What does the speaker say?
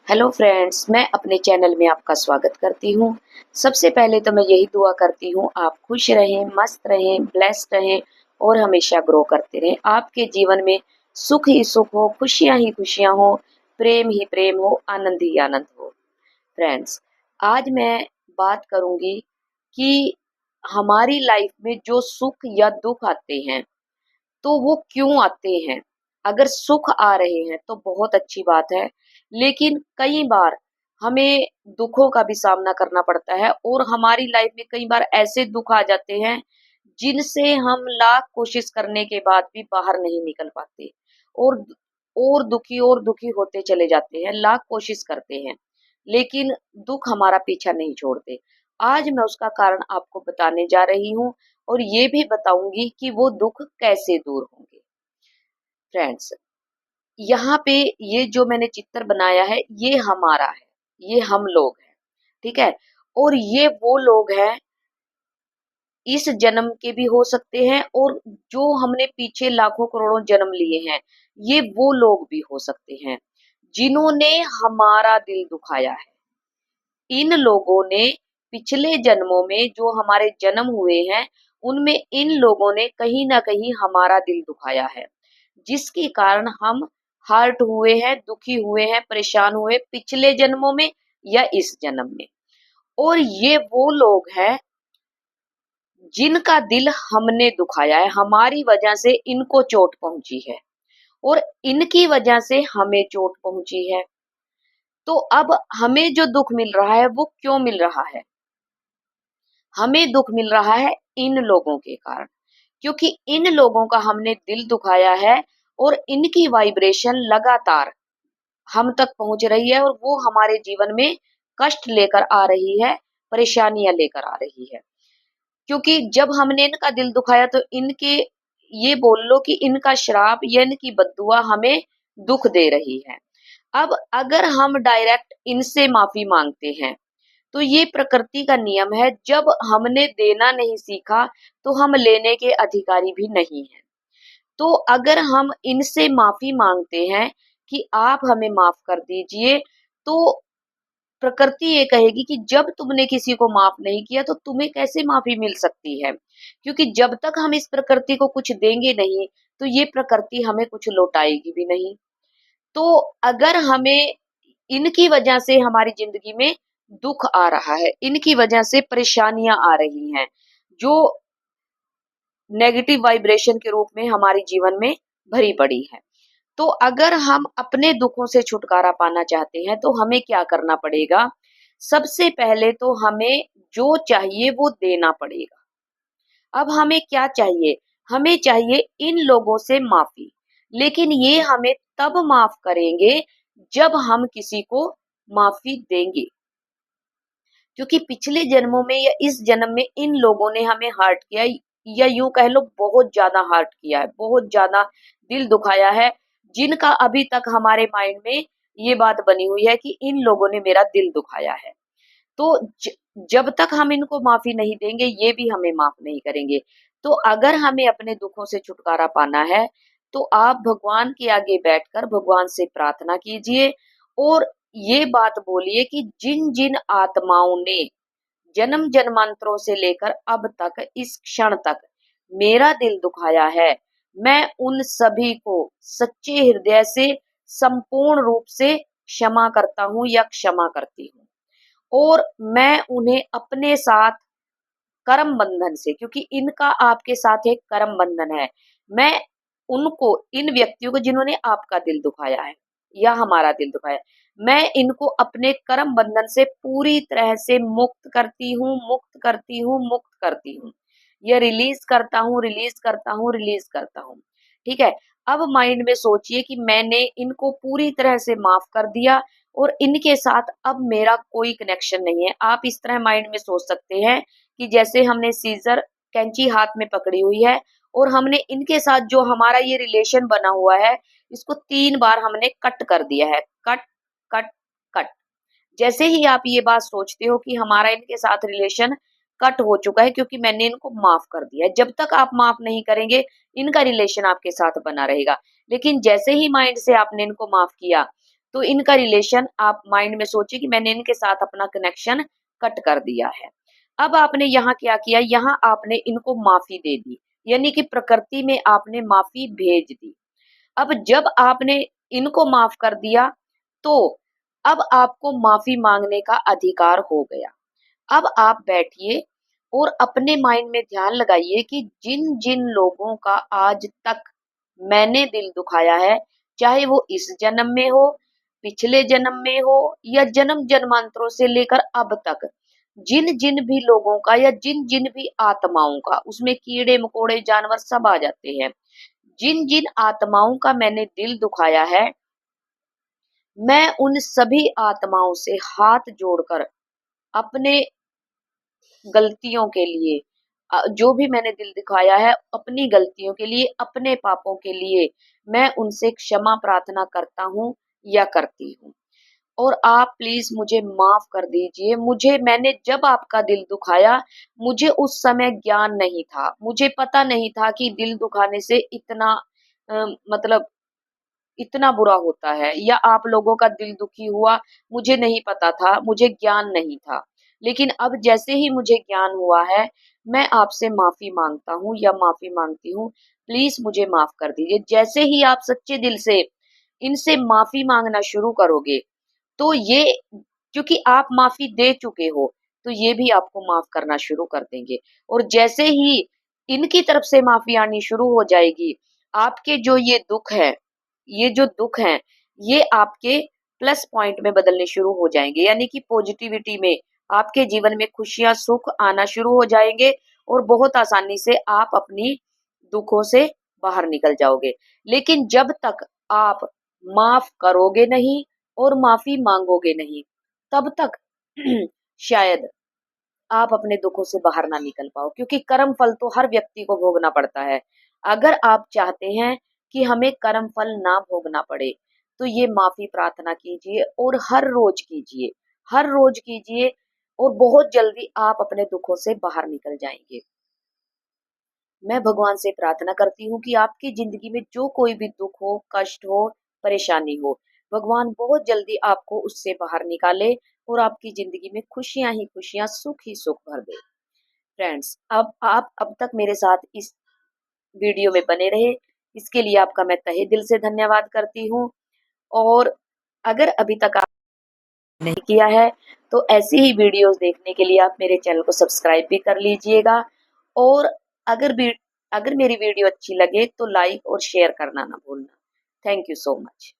Hello friends, मैं अपने channel में आपका स्वागत करती हूँ। सबसे पहले तो मैं यही दुआ करती हूँ आप खुश रहें, मस्त रहें, ब्लेस्ड रहें और हमेशा ग्रो करते रहें। आपके जीवन में सुख ही सुख हो, खुशियाँ ही खुशियाँ हो, प्रेम ही प्रेम हो, आनंद ही आनंद हो। फ्रेंड्स, आज मैं बात करूँगी कि हमारी लाइफ में जो सुख या दुख आते हैं तो वो क्यों आते हैं? अगर सुख आ रहे हैं तो बहुत अच्छी बात है, लेकिन कई बार हमें दुखों का भी सामना करना पड़ता है और हमारी लाइफ में कई बार ऐसे दुख आ जाते हैं, जिनसे हम लाख कोशिश करने के बाद भी बाहर नहीं निकल पाते और और दुखी होते चले जाते हैं, लाख कोशिश करते हैं, लेकिन दुख हमारा पीछा नहीं छोड़ते। आज मैं उसका कारण आपको बताने जा रही हूँ और ये भी बताऊंगी कि वो दुख कैसे दूर होंगे। फ्रेंड्स, यहाँ पे ये जो मैंने चित्र बनाया है ये हमारा है, ये हम लोग हैं, ठीक है। और ये वो लोग हैं, इस जन्म के भी हो सकते हैं और जो हमने पीछे लाखों करोड़ों जन्म लिए हैं, ये वो लोग भी हो सकते हैं जिन्होंने हमारा दिल दुखाया है। इन लोगों ने पिछले जन्मों में जो हमारे जन्म हुए हैं, उनमें इन लोगों ने कहीं न कहीं हमारा दिल दुखाया है, जिसके कारण हम हर्ट हुए हैं, दुखी हुए हैं, परेशान हुए पिछले जन्मों में या इस जन्म में। और ये वो लोग हैं जिनका दिल हमने दुखाया है, हमारी वजह से इनको चोट पहुंची है और इनकी वजह से हमें चोट पहुंची है। तो अब हमें जो दुख मिल रहा है वो क्यों मिल रहा है? हमें दुख मिल रहा है इन लोगों के कारण, क्योंकि इन लोगों का हमने दिल दुखाया है और इनकी वाइब्रेशन लगातार हम तक पहुंच रही है और वो हमारे जीवन में कष्ट लेकर आ रही है, परेशानियां लेकर आ रही है। क्योंकि जब हमने इनका दिल दुखाया तो इनके, ये बोल लो कि इनका श्राप या इनकी बद्दुआ हमें दुख दे रही है। अब अगर हम डायरेक्ट इनसे माफी मांगते हैं तो ये प्रकृति का नियम है, जब हमने देना नहीं सीखा तो हम लेने के अधिकारी भी नहीं हैं। तो अगर हम इनसे माफी मांगते हैं कि आप हमें माफ कर दीजिए, तो प्रकृति ये कहेगी कि जब तुमने किसी को माफ नहीं किया तो तुम्हें कैसे माफी मिल सकती है? क्योंकि जब तक हम इस प्रकृति को कुछ देंगे नहीं, तो ये प्रकृति हमें कुछ लौटाएगी भी नहीं। तो अगर हमें इनकी वजह से हमारी जिंदगी में दुख आ रहा है, इनकी वजह से परेशानियां आ रही हैं, जो नेगेटिव वाइब्रेशन के रूप में हमारे जीवन में भरी पड़ी है, तो अगर हम अपने दुखों से छुटकारा पाना चाहते हैं तो हमें क्या करना पड़ेगा? सबसे पहले तो हमें जो चाहिए वो देना पड़ेगा। अब हमें क्या चाहिए? हमें चाहिए इन लोगों से माफी, लेकिन ये हमें तब माफ करेंगे जब हम किसी को माफी देंगे, क्योंकि पिछले जन्मों में या इस जन्म में इन लोगों ने हमें हर्ट किया, या यूं कह लो बहुत ज्यादा हर्ट किया है, बहुत ज्यादा दिल दुखाया है, जिनका अभी तक हमारे माइंड में ये बात बनी हुई है कि इन लोगों ने मेरा दिल दुखाया है। तो जब तक हम इनको माफी नहीं देंगे, ये भी हमें माफ नहीं करेंगे। तो अगर हमें अपने दुखों से छुटकारा पाना है, तो आप भगवान के आगे बैठकर भगवान से प्रार्थना कीजिए और ये बात बोलिए कि जिन जिन आत्माओं ने जन्म जन्मांतरों से लेकर अब तक इस क्षण तक मेरा दिल दुखाया है, मैं उन सभी को सच्चे हृदय से संपूर्ण रूप से क्षमा करता हूँ या क्षमा करती हूँ। और मैं उन्हें अपने साथ कर्म बंधन से, क्योंकि इनका आपके साथ एक कर्म बंधन है, मैं उनको, इन व्यक्तियों को जिन्होंने आपका दिल दुखाया है या हमारा दिल दुखाया है, मैं इनको अपने कर्म बंधन से पूरी तरह से मुक्त करती हूँ, मुक्त करती हूँ, मुक्त करती हूँ। ये रिलीज करता हूँ, रिलीज करता हूँ, रिलीज करता हूँ। ठीक है। अब माइंड में सोचिए कि मैंने इनको पूरी तरह से माफ कर दिया और इनके साथ अब मेरा कोई कनेक्शन नहीं है। आप इस तरह माइंड में सोच सकते हैं कि जैसे हमने सीजर, कैंची हाथ में पकड़ी हुई है और हमने इनके साथ जो हमारा ये रिलेशन बना हुआ है, इसको 3 बार हमने कट कर दिया है। Cut, cut, cut. जैसे ही आप ये बात सोचते हो कि हमारा इनके साथ रिलेशन कट हो चुका है क्योंकि मैंने इनको माफ कर दिया है, जब तक आप माफ नहीं करेंगे इनका रिलेशन आपके साथ बना रहेगा। लेकिन जैसे ही माइंड से आपने इनको माफ किया, तो इनका रिलेशन आप माइंड में सोचिए कि मैंने इनके साथ अपना कनेक्शन कट कर दिया है। अब आपने यहाँ क्या किया, यहाँ आपने इनको माफी दे दी, यानी कि प्रकृति में आपने माफी भेज दी। अब जब आपने इनको माफ कर दिया तो अब आपको माफी मांगने का अधिकार हो गया। अब आप बैठिए और अपने माइंड में ध्यान लगाइए कि जिन जिन लोगों का आज तक मैंने दिल दुखाया है, चाहे वो इस जन्म में हो, पिछले जन्म में हो या जन्म जन्मांतरों से लेकर अब तक, जिन जिन भी लोगों का या जिन जिन भी आत्माओं का, उसमें कीड़े मकोड़े जानवर सब आ जाते हैं, जिन जिन आत्माओं का मैंने दिल दुखाया है, मैं उन सभी आत्माओं से हाथ जोड़कर अपने गलतियों के लिए, जो भी मैंने दिल दिखाया है अपनी गलतियों के लिए, अपने पापों के लिए, मैं उनसे क्षमा प्रार्थना करता हूँ या करती हूँ। और आप प्लीज मुझे माफ कर दीजिए। मैंने जब आपका दिल दुखाया, मुझे उस समय ज्ञान नहीं था, मुझे पता नहीं था कि दिल दुखाने से इतना मतलब इतना बुरा होता है, या आप लोगों का दिल दुखी हुआ, मुझे नहीं पता था, मुझे ज्ञान नहीं था। लेकिन अब जैसे ही मुझे ज्ञान हुआ है, मैं आपसे माफी मांगता हूँ या माफी मांगती हूँ। प्लीज मुझे माफ कर दीजिए। जैसे ही आप सच्चे दिल से इनसे माफी मांगना शुरू करोगे, तो ये, क्योंकि आप माफी दे चुके हो, तो ये भी आपको माफ करना शुरू कर देंगे। और जैसे ही इनकी तरफ से माफी आनी शुरू हो जाएगी, आपके जो ये जो दुख हैं, ये आपके प्लस पॉइंट में बदलने शुरू हो जाएंगे, यानी कि पॉजिटिविटी में आपके जीवन में खुशियां सुख आना शुरू हो जाएंगे और बहुत आसानी से आप अपनी दुखों से बाहर निकल जाओगे। लेकिन जब तक आप माफ करोगे नहीं और माफी मांगोगे नहीं, तब तक शायद आप अपने दुखों से बाहर ना निकल पाओ, क्योंकि कर्म फल तो हर व्यक्ति को भोगना पड़ता है। अगर आप चाहते हैं कि हमें कर्म फल ना भोगना पड़े, तो ये माफी प्रार्थना कीजिए और हर रोज कीजिए, और बहुत जल्दी आप अपने दुखों से बाहर निकल जाएंगे। मैं भगवान से प्रार्थना करती हूँ कि आपकी जिंदगी में जो कोई भी दुख हो, कष्ट हो, परेशानी हो, भगवान बहुत जल्दी आपको उससे बाहर निकाले और आपकी जिंदगी में खुशियां ही खुशियां, सुख ही सुख भर दे। फ्रेंड्स, अब आप अब तक मेरे साथ इस वीडियो में बने रहे, इसके लिए आपका मैं तहे दिल से धन्यवाद करती हूँ। और अगर अभी तक आप नहीं किया है, तो ऐसी ही वीडियोस देखने के लिए आप मेरे चैनल को सब्सक्राइब भी कर लीजिएगा। और अगर भी अगर मेरी वीडियो अच्छी लगे तो लाइक और शेयर करना ना भूलना। Thank you so much.